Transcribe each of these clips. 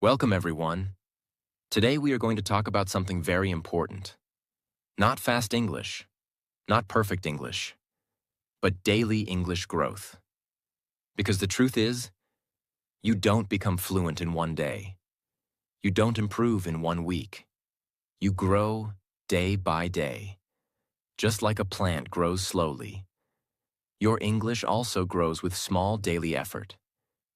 Welcome, everyone. Today we are going to talk about something very important. Not fast English, not perfect English, but daily English growth. Because the truth is, you don't become fluent in one day. You don't improve in one week. You grow day by day. Just like a plant grows slowly, your English also grows with small daily effort.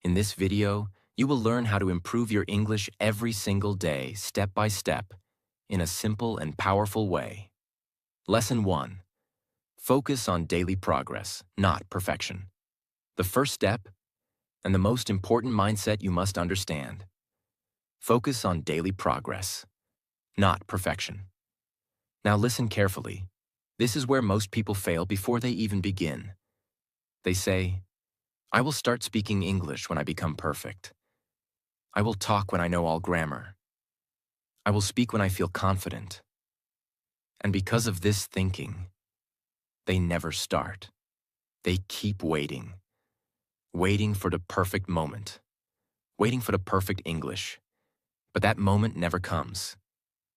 In this video, you will learn how to improve your English every single day, step by step, in a simple and powerful way. Lesson 1. Focus on daily progress, not perfection. The first step, and the most important mindset you must understand. Focus on daily progress, not perfection. Now listen carefully. This is where most people fail before they even begin. They say, I will start speaking English when I become perfect. I will talk when I know all grammar. I will speak when I feel confident. And because of this thinking, they never start. They keep waiting. Waiting for the perfect moment. Waiting for the perfect English. But that moment never comes.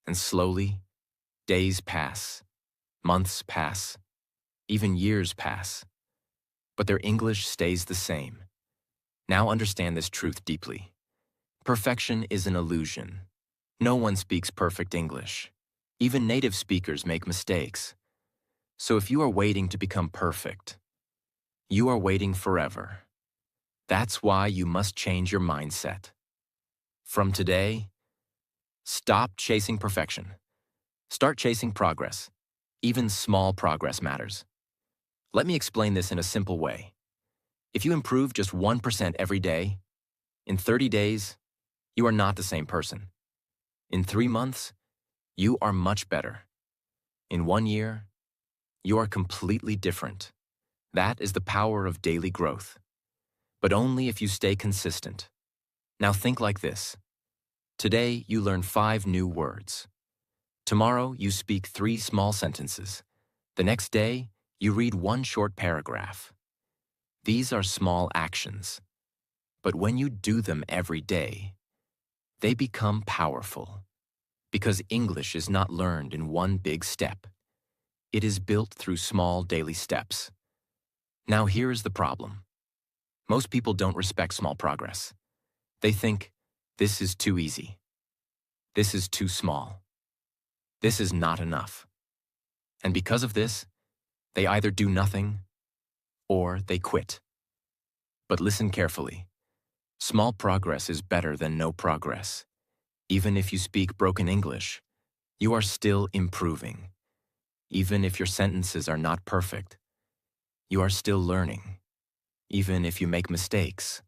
And slowly, days pass. Months pass. Even years pass. But their English stays the same. Now understand this truth deeply. Perfection is an illusion. No one speaks perfect English. Even native speakers make mistakes. So if you are waiting to become perfect, you are waiting forever. That's why you must change your mindset. From today, stop chasing perfection. Start chasing progress. Even small progress matters. Let me explain this in a simple way. If you improve just 1% every day, in 30 days, you are not the same person. In 3 months, you are much better. In 1 year, you are completely different. That is the power of daily growth. But only if you stay consistent. Now think like this. Today, you learn 5 new words. Tomorrow, you speak 3 small sentences. The next day, you read 1 short paragraph. These are small actions. But when you do them every day, they become powerful. Because English is not learned in one big step. It is built through small daily steps. Now here is the problem. Most people don't respect small progress. They think, this is too easy. This is too small. This is not enough. And because of this, they either do nothing or they quit. But listen carefully. Small progress is better than no progress. Even if you speak broken English, you are still improving. Even if your sentences are not perfect, you are still learning. Even if you make mistakes,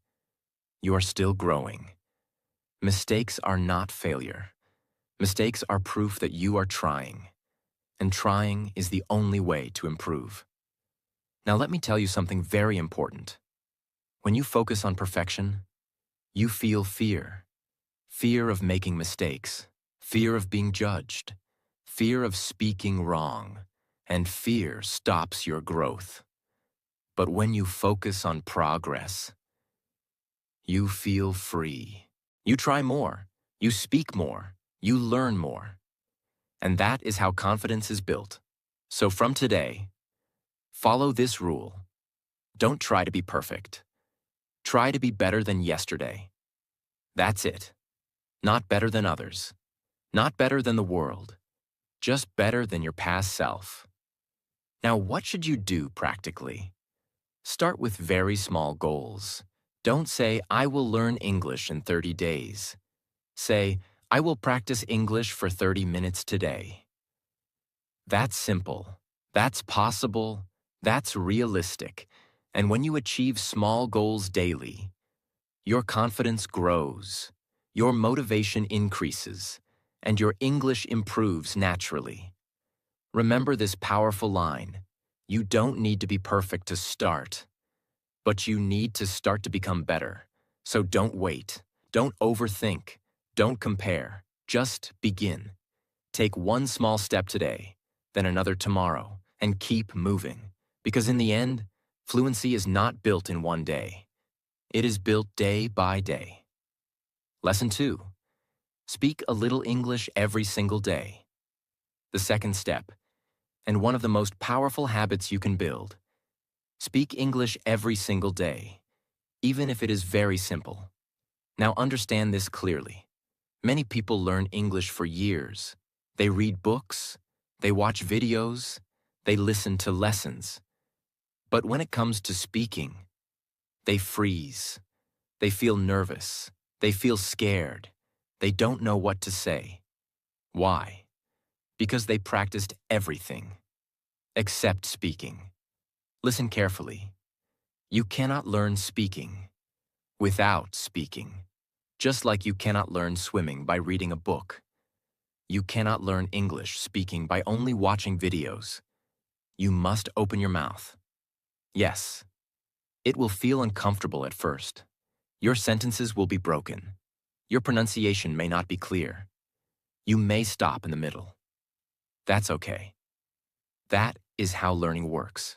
you are still growing. Mistakes are not failure. Mistakes are proof that you are trying. And trying is the only way to improve. Now let me tell you something very important. When you focus on perfection, you feel fear. Fear of making mistakes. Fear of being judged. Fear of speaking wrong. And fear stops your growth. But when you focus on progress, you feel free. You try more. You speak more. You learn more. And that is how confidence is built. So from today, follow this rule. Don't try to be perfect. Try to be better than yesterday. That's it. Not better than others. Not better than the world. Just better than your past self. Now, what should you do practically? Start with very small goals. Don't say, I will learn English in 30 days. Say, I will practice English for 30 minutes today. That's simple. That's possible. That's realistic. And when you achieve small goals daily, your confidence grows, your motivation increases, and your English improves naturally. Remember this powerful line. You don't need to be perfect to start, but you need to start to become better. So don't wait. Don't overthink. Don't compare. Just begin. Take one small step today, then another tomorrow, and keep moving. Because in the end, fluency is not built in one day. It is built day by day. Lesson 2. Speak a little English every single day. The second step, and one of the most powerful habits you can build. Speak English every single day, even if it is very simple. Now understand this clearly. Many people learn English for years. They read books, they watch videos, they listen to lessons. But when it comes to speaking, they freeze. They feel nervous. They feel scared. They don't know what to say. Why? Because they practiced everything except speaking. Listen carefully. You cannot learn speaking without speaking. Just like you cannot learn swimming by reading a book. You cannot learn English speaking by only watching videos. You must open your mouth. Yes, it will feel uncomfortable at first. Your sentences will be broken. Your pronunciation may not be clear. You may stop in the middle. That's okay. That is how learning works.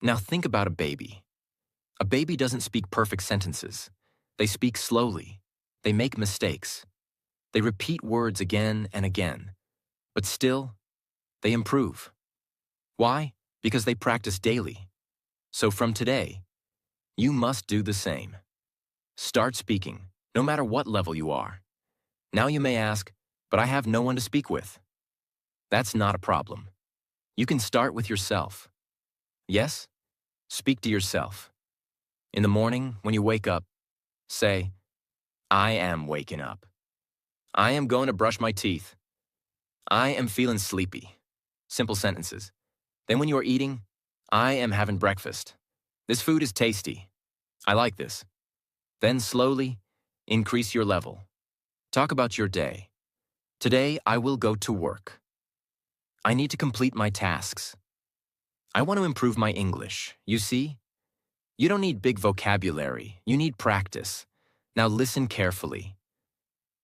Now think about a baby. A baby doesn't speak perfect sentences. They speak slowly. They make mistakes. They repeat words again and again. But still, they improve. Why? Because they practice daily. So from today, you must do the same. Start speaking, no matter what level you are. Now you may ask, but I have no one to speak with. That's not a problem. You can start with yourself. Yes? Speak to yourself. In the morning, when you wake up, say, I am waking up. I am going to brush my teeth. I am feeling sleepy. Simple sentences. Then when you are eating, I am having breakfast. This food is tasty. I like this. Then slowly, increase your level. Talk about your day. Today, I will go to work. I need to complete my tasks. I want to improve my English. You see? You don't need big vocabulary. You need practice. Now listen carefully.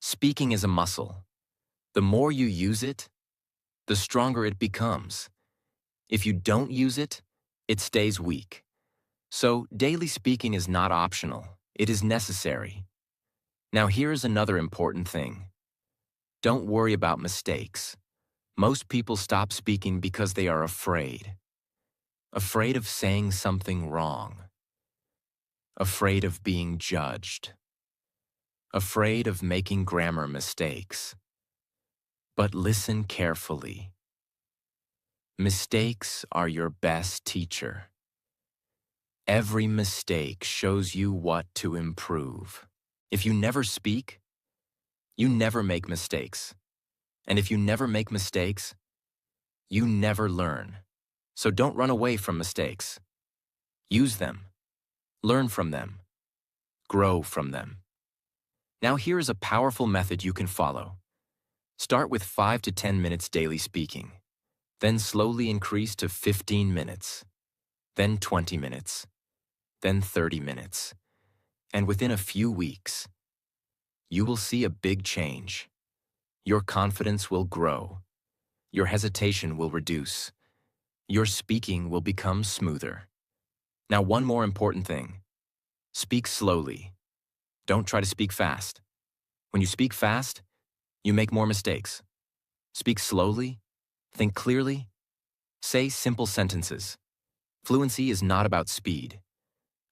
Speaking is a muscle. The more you use it, the stronger it becomes. If you don't use it, it stays weak. So daily speaking is not optional. It is necessary. Now here's another important thing. Don't worry about mistakes. Most people stop speaking because they are afraid. Afraid of saying something wrong. Afraid of being judged. Afraid of making grammar mistakes. But listen carefully. Mistakes are your best teacher. Every mistake shows you what to improve. If you never speak, you never make mistakes. And if you never make mistakes, you never learn. So don't run away from mistakes. Use them. Learn from them. Grow from them. Now here is a powerful method you can follow. Start with 5 to 10 minutes daily speaking. Then slowly increase to 15 minutes. Then 20 minutes. Then 30 minutes. And within a few weeks, you will see a big change. Your confidence will grow. Your hesitation will reduce. Your speaking will become smoother. Now, one more important thing. Speak slowly. Don't try to speak fast. When you speak fast, you make more mistakes. Speak slowly. Think clearly. Say simple sentences. Fluency is not about speed.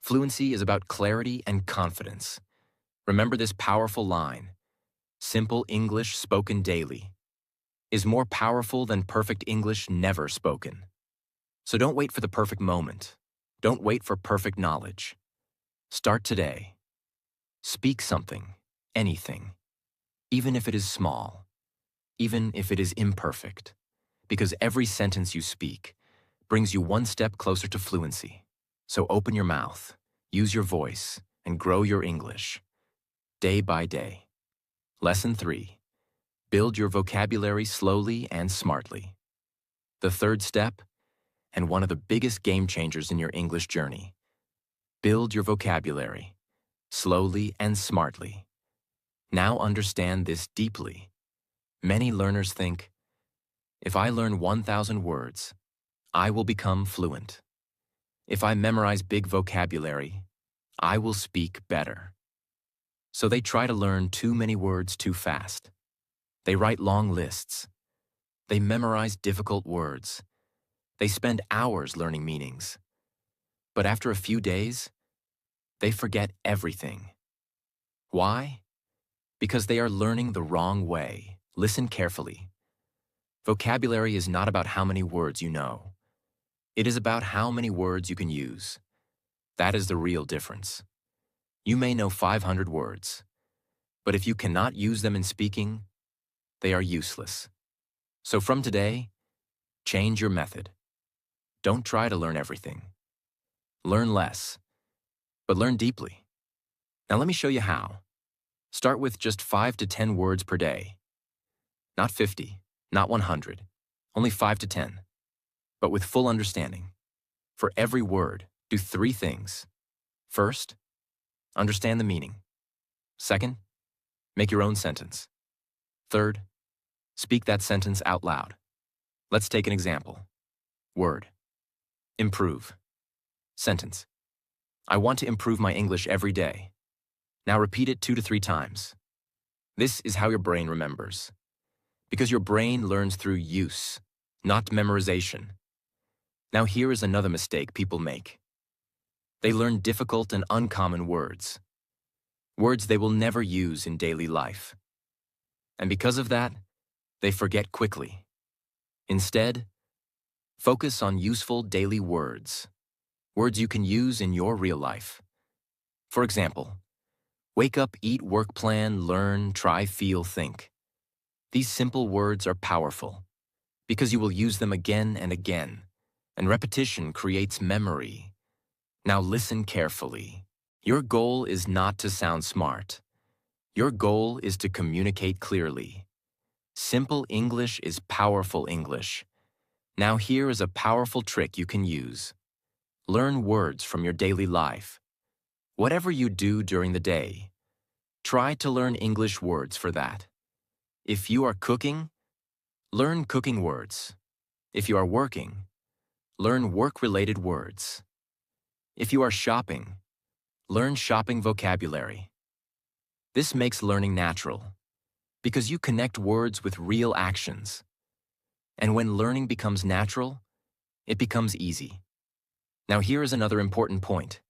Fluency is about clarity and confidence. Remember this powerful line. Simple English spoken daily is more powerful than perfect English never spoken. So don't wait for the perfect moment. Don't wait for perfect knowledge. Start today. Speak something, anything, even if it is small, even if it is imperfect, because every sentence you speak brings you one step closer to fluency. So open your mouth, use your voice, and grow your English, day by day. Lesson 3. Build your vocabulary slowly and smartly. The third step, and one of the biggest game changers in your English journey. Build your vocabulary, slowly and smartly. Now understand this deeply. Many learners think, if I learn 1,000 words, I will become fluent. If I memorize big vocabulary, I will speak better. So they try to learn too many words too fast. They write long lists. They memorize difficult words. They spend hours learning meanings. But after a few days, they forget everything. Why? Because they are learning the wrong way. Listen carefully. Vocabulary is not about how many words you know. It is about how many words you can use. That is the real difference. You may know 500 words, but if you cannot use them in speaking, they are useless. So from today, change your method. Don't try to learn everything. Learn less, but learn deeply. Now let me show you how. Start with just 5 to 10 words per day. Not 50, not 100, only 5 to 10, but with full understanding. For every word, do 3 things. First, understand the meaning. Second, make your own sentence. Third, speak that sentence out loud. Let's take an example. Word. Improve. Sentence. I want to improve my English every day. Now repeat it 2 to 3 times. This is how your brain remembers. Because your brain learns through use, not memorization. Now here is another mistake people make. They learn difficult and uncommon words. Words they will never use in daily life. And because of that, they forget quickly. Instead, focus on useful daily words. Words you can use in your real life. For example, wake up, eat, work, plan, learn, try, feel, think. These simple words are powerful because you will use them again and again, and repetition creates memory. Now listen carefully. Your goal is not to sound smart. Your goal is to communicate clearly. Simple English is powerful English. Now here is a powerful trick you can use. Learn words from your daily life. Whatever you do during the day, try to learn English words for that. If you are cooking, learn cooking words. If you are working, learn work-related words. If you are shopping, learn shopping vocabulary. This makes learning natural because you connect words with real actions. And when learning becomes natural, it becomes easy. Now here is another important point.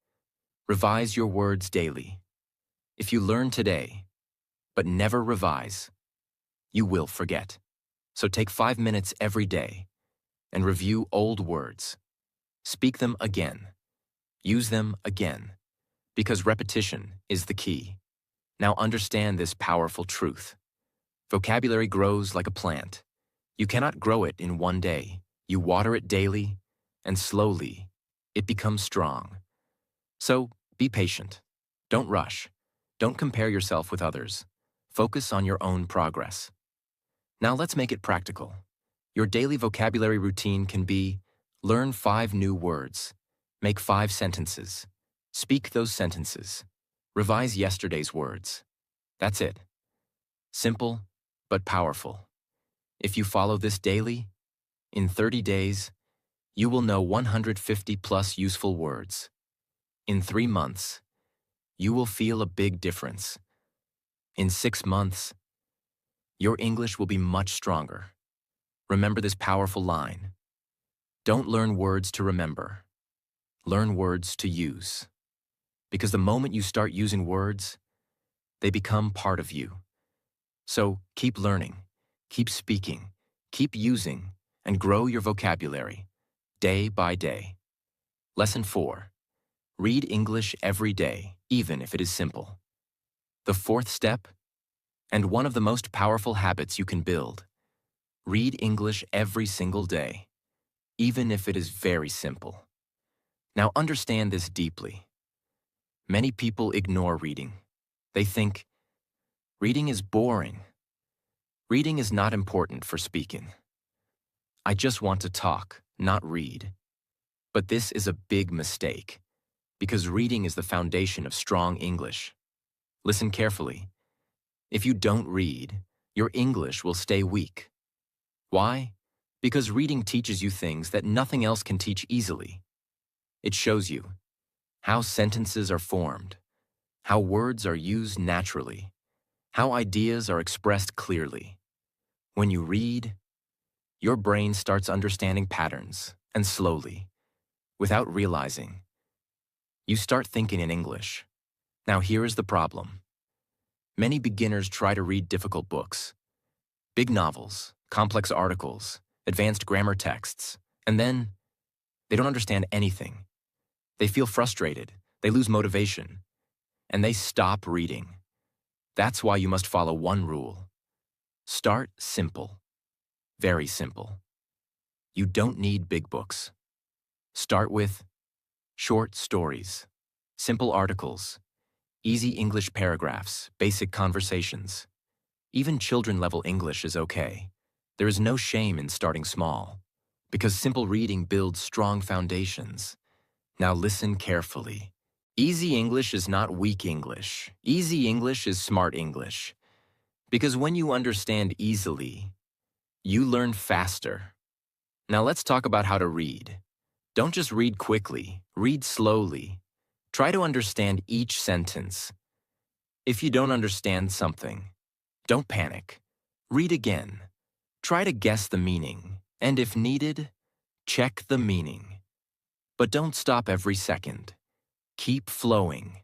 Revise your words daily. If you learn today, but never revise, you will forget. So take 5 minutes every day and review old words. Speak them again. Use them again, because repetition is the key. Now understand this powerful truth. Vocabulary grows like a plant. You cannot grow it in one day. You water it daily, and slowly, it becomes strong. So be patient. Don't rush. Don't compare yourself with others. Focus on your own progress. Now let's make it practical. Your daily vocabulary routine can be: learn 5 new words, make 5 sentences, speak those sentences, revise yesterday's words. That's it. Simple, but powerful. If you follow this daily, in 30 days, you will know 150 plus useful words. In 3 months, you will feel a big difference. In 6 months, your English will be much stronger. Remember this powerful line. Don't learn words to remember. Learn words to use. Because the moment you start using words, they become part of you. So keep learning, keep speaking, keep using, and grow your vocabulary, day by day. Lesson 4. Read English every day, even if it is simple. The 4th step, and one of the most powerful habits you can build. Read English every single day, even if it is very simple. Now understand this deeply. Many people ignore reading. They think, reading is boring. Reading is not important for speaking. I just want to talk, not read. But this is a big mistake, because reading is the foundation of strong English. Listen carefully. If you don't read, your English will stay weak. Why? Because reading teaches you things that nothing else can teach easily. It shows you how sentences are formed, how words are used naturally, how ideas are expressed clearly. When you read, your brain starts understanding patterns, and slowly, without realizing, you start thinking in English. Now here is the problem. Many beginners try to read difficult books, big novels, complex articles, advanced grammar texts, and then they don't understand anything. They feel frustrated, they lose motivation, and they stop reading. That's why you must follow one rule. Start simple, very simple. You don't need big books. Start with short stories, simple articles, easy English paragraphs, basic conversations. Even children-level English is okay. There is no shame in starting small, because simple reading builds strong foundations. Now listen carefully. Easy English is not weak English. Easy English is smart English. Because when you understand easily, you learn faster. Now let's talk about how to read. Don't just read quickly, read slowly. Try to understand each sentence. If you don't understand something, don't panic. Read again. Try to guess the meaning, and if needed, check the meaning. But don't stop every second. Keep flowing.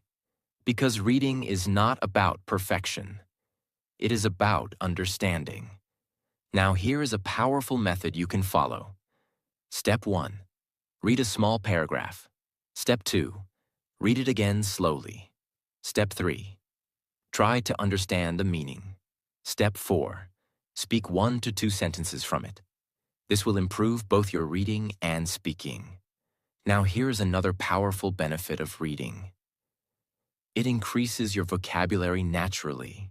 Because reading is not about perfection. It is about understanding. Now here is a powerful method you can follow. Step 1. Read a small paragraph. Step 2. Read it again slowly. Step 3. Try to understand the meaning. Step 4. Speak 1 to 2 sentences from it. This will improve both your reading and speaking. Now here's another powerful benefit of reading. It increases your vocabulary naturally.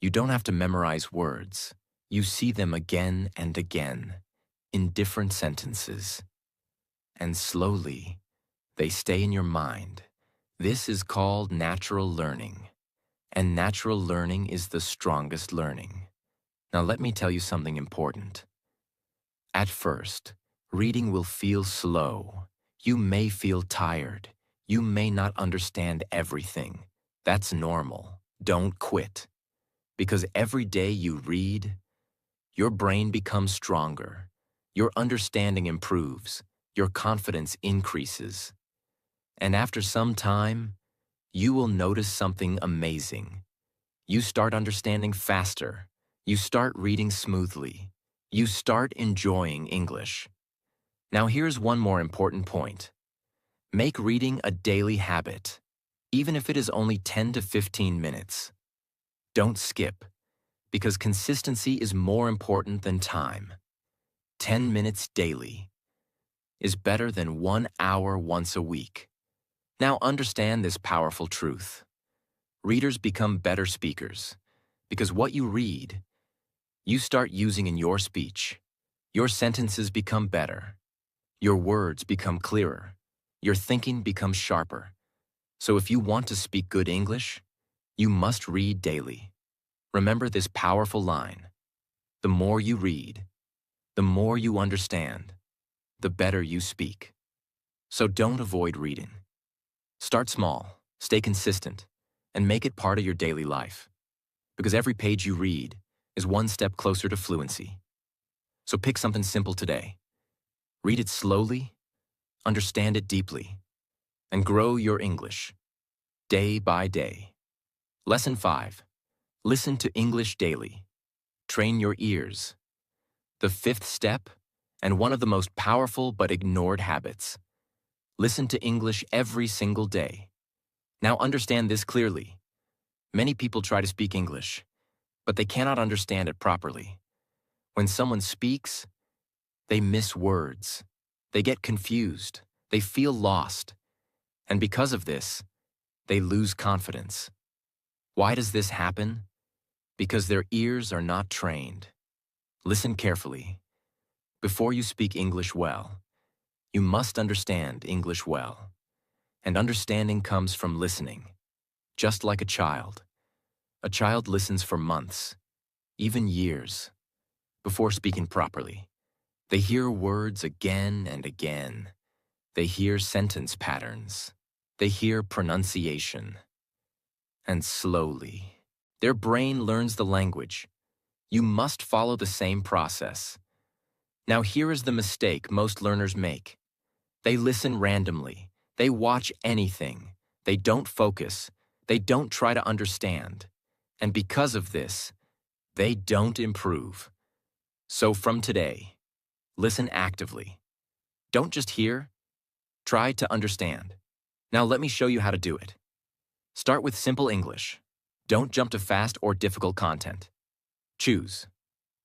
You don't have to memorize words. You see them again and again, in different sentences. And slowly, they stay in your mind. This is called natural learning. And natural learning is the strongest learning. Now let me tell you something important. At first, reading will feel slow. You may feel tired. You may not understand everything. That's normal. Don't quit. Because every day you read, your brain becomes stronger. Your understanding improves. Your confidence increases. And after some time, you will notice something amazing. You start understanding faster. You start reading smoothly. You start enjoying English. Now here's one more important point. Make reading a daily habit, even if it is only 10 to 15 minutes. Don't skip, because consistency is more important than time. 10 minutes daily is better than 1 hour once a week. Now understand this powerful truth. Readers become better speakers, because what you read, you start using in your speech. Your sentences become better. Your words become clearer. Your thinking becomes sharper. So if you want to speak good English, you must read daily. Remember this powerful line. The more you read, the more you understand, the better you speak. So don't avoid reading. Start small, stay consistent, and make it part of your daily life. Because every page you read is one step closer to fluency. So pick something simple today. Read it slowly, understand it deeply, and grow your English, day by day. Lesson 5. Listen to English daily. Train your ears. The 5th step, and one of the most powerful but ignored habits. Listen to English every single day. Now understand this clearly. Many people try to speak English, but they cannot understand it properly. When someone speaks, they miss words. They get confused. They feel lost. And because of this, they lose confidence. Why does this happen? Because their ears are not trained. Listen carefully. Before you speak English well, you must understand English well. And understanding comes from listening. Just like a child. A child listens for months, even years, before speaking properly. They hear words again and again. They hear sentence patterns. They hear pronunciation. and slowly. Their brain learns the language. You must follow the same process. Now here is the mistake most learners make. They listen randomly. They watch anything. They don't focus. They don't try to understand. And because of this, they don't improve. So from today, listen actively. Don't just hear, try to understand. Now let me show you how to do it. Start with simple English. Don't jump to fast or difficult content. Choose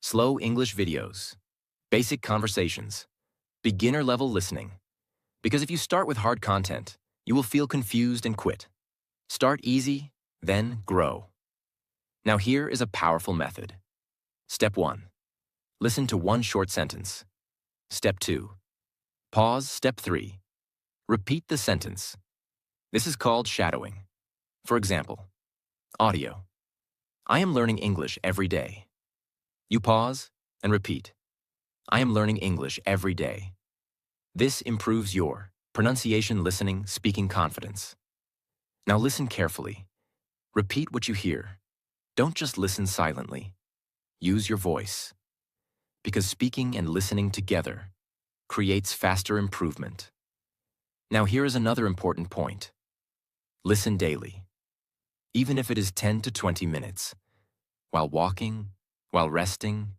slow English videos, basic conversations, beginner-level listening. Because if you start with hard content, you will feel confused and quit. Start easy, then grow. Now here is a powerful method. Step 1. Listen to one short sentence. Step 2. Pause. Step 3. Repeat the sentence. This is called shadowing. For example, audio. I am learning English every day. You pause and repeat. I am learning English every day. This improves your pronunciation, listening, speaking confidence. Now listen carefully. Repeat what you hear. Don't just listen silently. Use your voice. Because speaking and listening together creates faster improvement. Now here is another important point. Listen daily. Even if it is 10 to 20 minutes. While walking, while resting,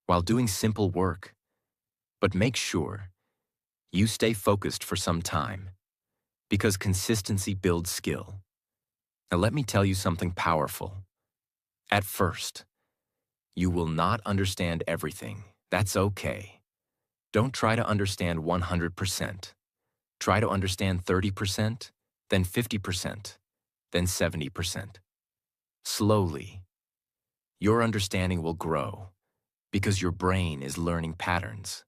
while doing simple work. But make sure you stay focused for some time, because consistency builds skill. Now let me tell you something powerful. At first, you will not understand everything. That's okay. Don't try to understand 100%. Try to understand 30%, then 50%, then 70%. Slowly, your understanding will grow because your brain is learning patterns.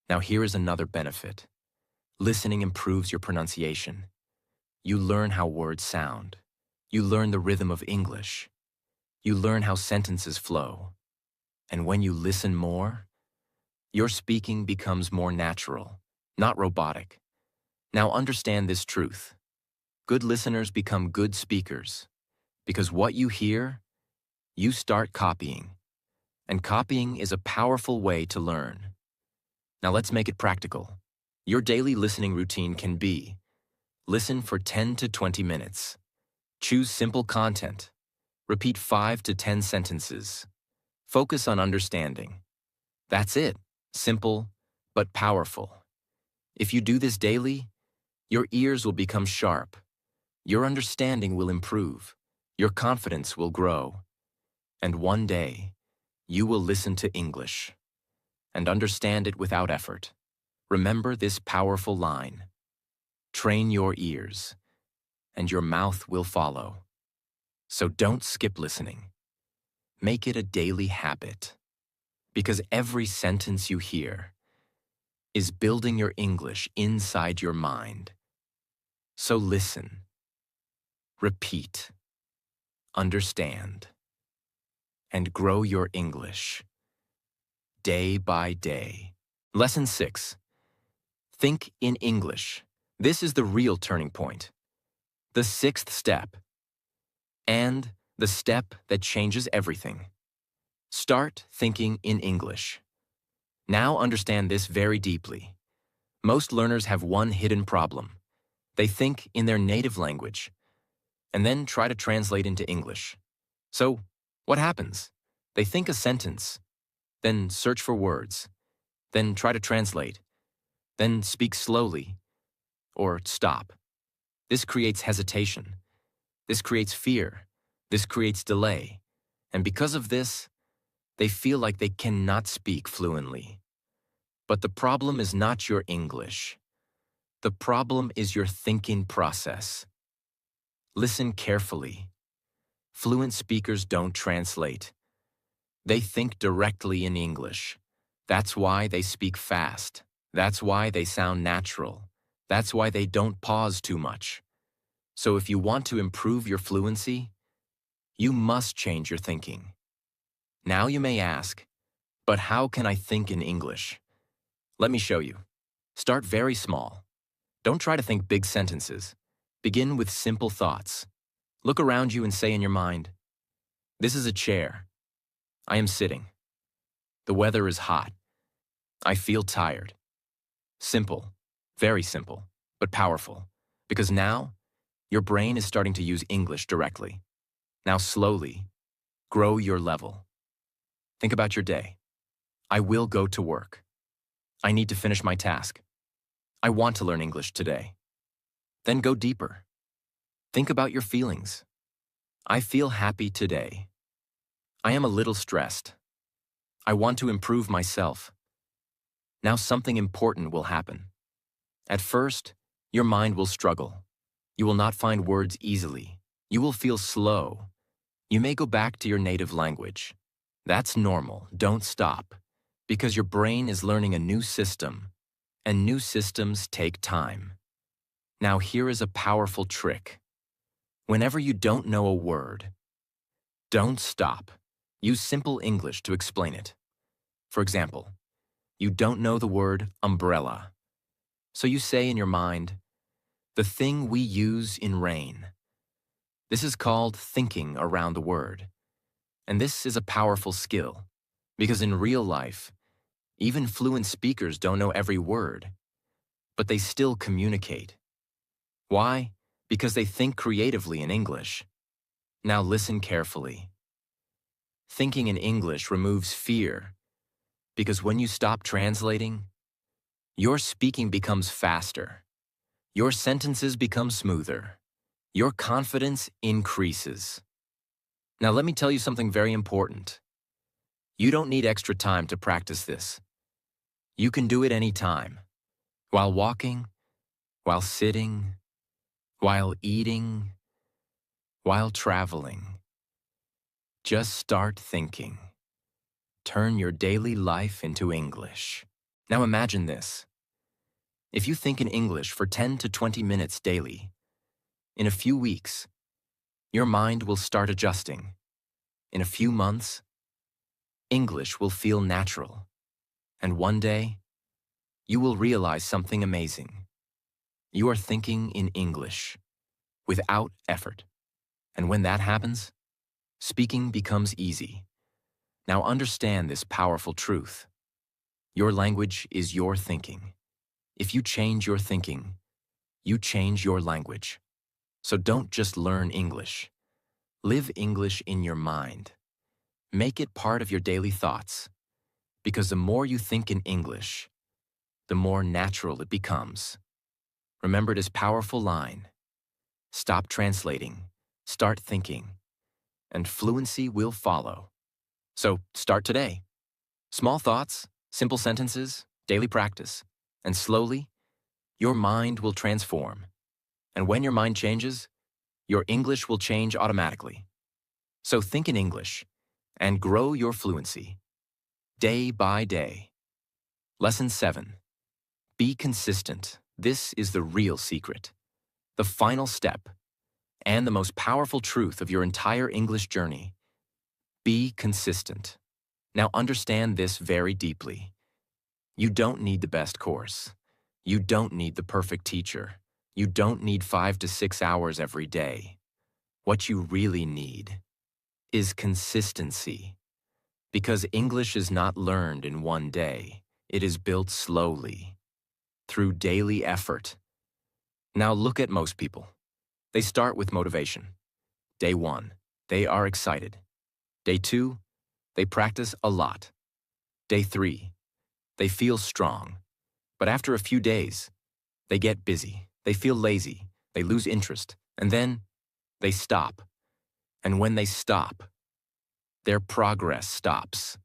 Now here is another benefit. Listening improves your pronunciation. You learn how words sound. You learn the rhythm of English. You learn how sentences flow. And when you listen more, your speaking becomes more natural, not robotic. Now understand this truth. Good listeners become good speakers because what you hear, you start copying. And copying is a powerful way to learn. Now let's make it practical. Your daily listening routine can be: listen for 10 to 20 minutes. Choose simple content. Repeat 5 to 10 sentences. Focus on understanding. That's it. Simple, but powerful. If you do this daily, your ears will become sharp. Your understanding will improve. Your confidence will grow. And one day, you will listen to English and understand it without effort. Remember this powerful line. Train your ears, and your mouth will follow. So don't skip listening. Make it a daily habit, because every sentence you hear is building your English inside your mind. So listen, repeat, understand, and grow your English day by day. Lesson 6. Think in English. This is the real turning point. The 6th step. And the step that changes everything. Start thinking in English. Now understand this very deeply. Most learners have one hidden problem. They think in their native language and then try to translate into English. So, what happens? They think a sentence, then search for words, then try to translate, then speak slowly, or stop. This creates hesitation. This creates fear. This creates delay. And because of this, they feel like they cannot speak fluently. But the problem is not your English. The problem is your thinking process. Listen carefully. Fluent speakers don't translate. They think directly in English. That's why they speak fast. That's why they sound natural. That's why they don't pause too much. So if you want to improve your fluency, you must change your thinking. Now you may ask, but how can I think in English? Let me show you. Start very small. Don't try to think big sentences. Begin with simple thoughts. Look around you and say in your mind, "This is a chair. I am sitting. The weather is hot. I feel tired." Simple, very simple, but powerful, because now your brain is starting to use English directly. Now slowly, grow your level. Think about your day. I will go to work. I need to finish my task. I want to learn English today. Then go deeper. Think about your feelings. I feel happy today. I am a little stressed. I want to improve myself. Now something important will happen. At first, your mind will struggle. You will not find words easily. You will feel slow. You may go back to your native language. That's normal. Don't stop, because your brain is learning a new system, and new systems take time. Now here is a powerful trick. Whenever you don't know a word, don't stop. Use simple English to explain it. For example, you don't know the word umbrella. So you say in your mind, "The thing we use in rain." This is called thinking around the word. And this is a powerful skill, because in real life, even fluent speakers don't know every word, but they still communicate. Why? Because they think creatively in English. Now listen carefully. Thinking in English removes fear, because when you stop translating, your speaking becomes faster. Your sentences become smoother. Your confidence increases. Now let me tell you something very important. You don't need extra time to practice this. You can do it anytime. While walking, while sitting, while eating, while traveling. Just start thinking. Turn your daily life into English. Now imagine this. If you think in English for 10 to 20 minutes daily, in a few weeks, your mind will start adjusting. In a few months, English will feel natural. And one day, you will realize something amazing. You are thinking in English, without effort. And when that happens, speaking becomes easy. Now understand this powerful truth. Your language is your thinking. If you change your thinking, you change your language. So don't just learn English. Live English in your mind. Make it part of your daily thoughts. Because the more you think in English, the more natural it becomes. Remember this powerful line. Stop translating, start thinking, and fluency will follow. So start today. Small thoughts, simple sentences, daily practice, and slowly, your mind will transform. And when your mind changes, your English will change automatically. So think in English and grow your fluency, day by day. Lesson 7. Be consistent. This is the real secret. The final step, and the most powerful truth of your entire English journey. Be consistent. Now understand this very deeply. You don't need the best course. You don't need the perfect teacher. You don't need 5 to 6 hours every day. What you really need is consistency. Because English is not learned in one day. It is built slowly, through daily effort. Now look at most people. They start with motivation. Day 1, they are excited. Day 2, they practice a lot. Day 3, they feel strong. But after a few days, they get busy. They feel lazy. They lose interest. And then they stop. And when they stop, their progress stops.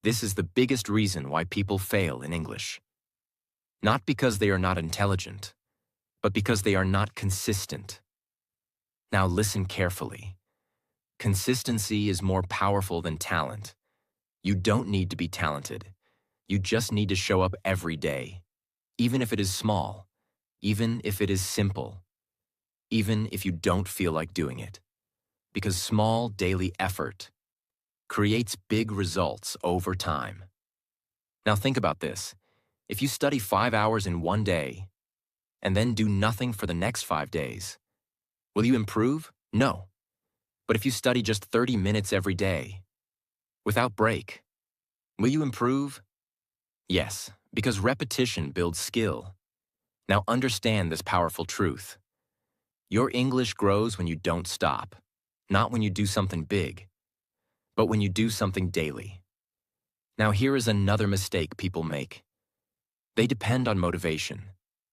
This is the biggest reason why people fail in English. Not because they are not intelligent, but because they are not consistent. Now listen carefully. Consistency is more powerful than talent. You don't need to be talented. You just need to show up every day, even if it is small, even if it is simple, even if you don't feel like doing it. Because small daily effort creates big results over time. Now think about this. If you study 5 hours in one day and then do nothing for the next 5 days, will you improve No. But if you study just 30 minutes every day, without break, will you improve? Yes, because repetition builds skill. Now understand this powerful truth. Your English grows when you don't stop, not when you do something big, but when you do something daily. Now here is another mistake people make. They depend on motivation.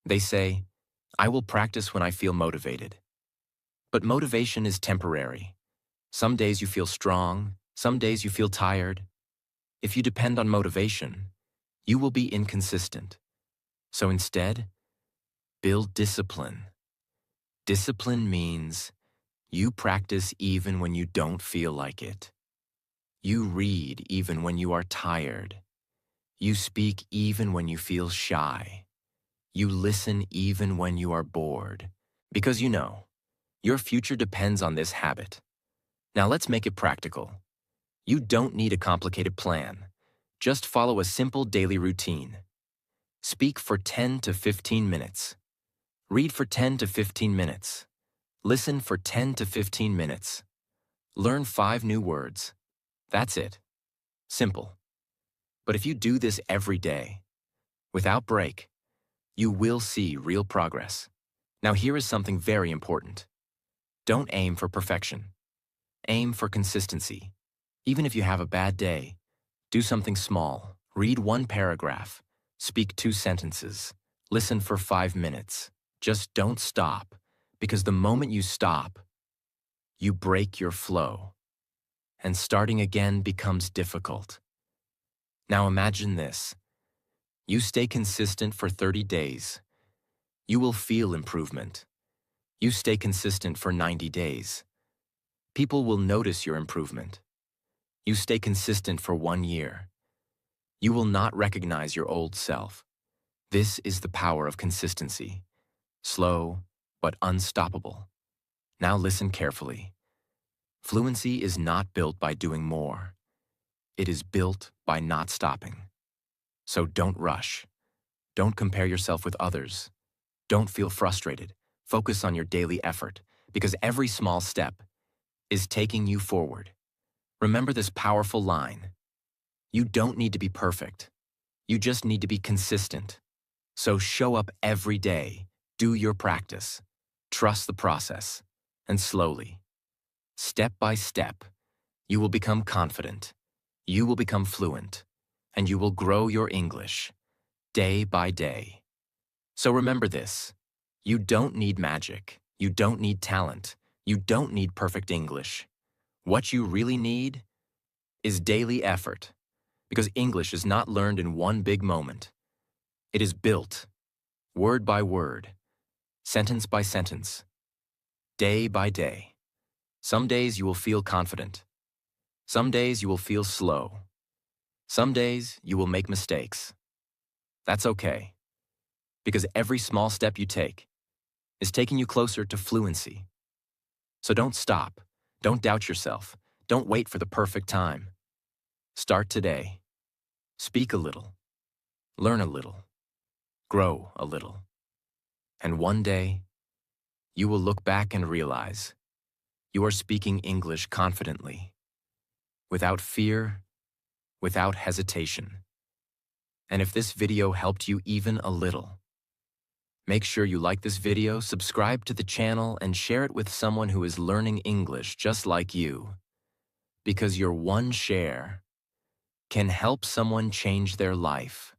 They say, I will practice when I feel motivated. But motivation is temporary. Some days you feel strong, some days you feel tired. If you depend on motivation, you will be inconsistent. So instead, build discipline. Discipline means you practice even when you don't feel like it. You read even when you are tired. You speak even when you feel shy. You listen even when you are bored. Because you know, your future depends on this habit. Now let's make it practical. You don't need a complicated plan. Just follow a simple daily routine. Speak for 10 to 15 minutes. Read for 10 to 15 minutes. Listen for 10 to 15 minutes. Learn 5 new words. That's it. Simple. But if you do this every day, without break, you will see real progress. Now here is something very important. Don't aim for perfection. Aim for consistency. Even if you have a bad day, do something small. Read 1 paragraph. Speak 2 sentences. Listen for 5 minutes. Just don't stop, because the moment you stop, you break your flow, and starting again becomes difficult. Now imagine this. You stay consistent for 30 days. You will feel improvement. You stay consistent for 90 days. People will notice your improvement. You stay consistent for 1 year. You will not recognize your old self. This is the power of consistency. Slow, but unstoppable. Now listen carefully. Fluency is not built by doing more. It is built by not stopping. So don't rush. Don't compare yourself with others. Don't feel frustrated. Focus on your daily effort, because every small step is taking you forward. Remember this powerful line. You don't need to be perfect. You just need to be consistent. So show up every day. Do your practice. Trust the process. And slowly, step by step, you will become confident. You will become fluent. And you will grow your English day by day. So remember this. You don't need magic. You don't need talent. You don't need perfect English. What you really need is daily effort, because English is not learned in one big moment. It is built, word by word, sentence by sentence, day by day. Some days you will feel confident. Some days you will feel slow. Some days you will make mistakes. That's okay, because every small step you take is taking you closer to fluency. So don't stop. Don't doubt yourself. Don't wait for the perfect time. Start today. Speak a little. Learn a little. Grow a little. And one day, you will look back and realize you are speaking English confidently, without fear, without hesitation. And if this video helped you even a little, make sure you like this video, subscribe to the channel, and share it with someone who is learning English just like you. Because your one share can help someone change their life.